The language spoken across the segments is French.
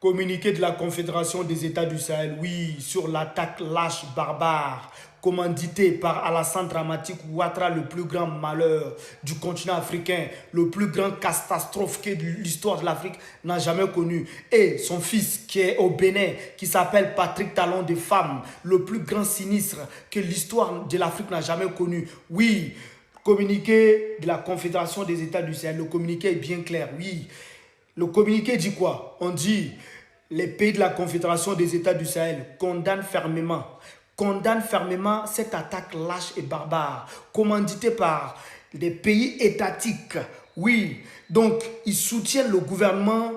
Communiqué de la Confédération des États du Sahel, oui, sur l'attaque lâche barbare, commanditée par Alassane Dramati Ouattara, le plus grand malheur du continent africain, le plus grand catastrophe que l'histoire de l'Afrique n'a jamais connu. Et son fils qui est au Bénin, qui s'appelle Patrick Talon de Femme, le plus grand sinistre que l'histoire de l'Afrique n'a jamais connu. Oui, communiqué de la Confédération des États du Sahel, le communiqué est bien clair, oui. Le communiqué dit quoi? On dit les pays de la Confédération des États du Sahel condamnent fermement cette attaque lâche et barbare, commanditée par des pays étatiques. Oui, donc ils soutiennent le gouvernement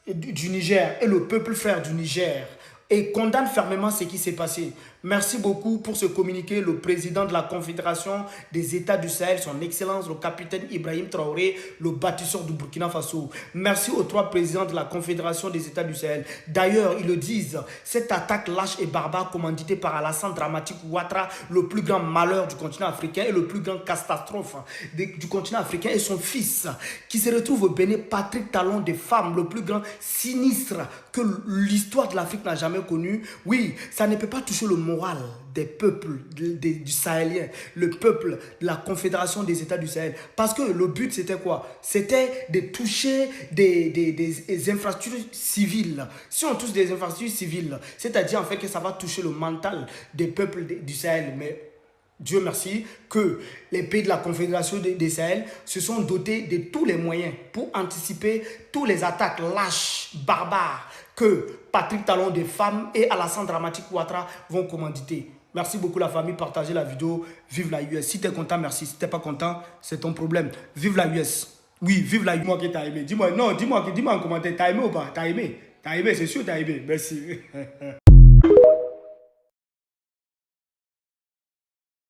du Niger et le peuple frère du Niger et condamne fermement ce qui s'est passé. Merci beaucoup pour ce communiqué, le président de la Confédération des États du Sahel, son Excellence le capitaine Ibrahim Traoré, le bâtisseur du Burkina Faso. Merci aux trois présidents de la Confédération des États du Sahel. D'ailleurs, ils le disent, cette attaque lâche et barbare commanditée par Alassane Dramati Ouattara, le plus grand malheur du continent africain et le plus grand catastrophe du continent africain, et son fils qui se retrouve au Bénin, Patrick Talon de Femme, le plus grand sinistre que l'histoire de l'Afrique n'a jamais connu. Oui, ça ne peut pas toucher le moral des peuples du Sahélien, le peuple de la Confédération des États du Sahel. Parce que le but, c'était quoi? C'était de toucher des infrastructures civiles. Si on touche des infrastructures civiles, c'est-à-dire en fait que ça va toucher le mental des peuples du Sahel. Mais Dieu merci que les pays de la Confédération des Sahel se sont dotés de tous les moyens pour anticiper toutes les attaques lâches, barbares que Patrick Talon de Femme et Alassane Dramati Ouattara vont commanditer. Merci beaucoup la famille, partagez la vidéo. Vive la US. Si tu es content, merci. Si tu n'es pas content, c'est ton problème. Vive la US. Oui, vive la US. Dis-moi que tu as aimé. Dis-moi en commentaire, tu as aimé ou pas? Tu as aimé? Tu as aimé, c'est sûr que tu as aimé. Merci.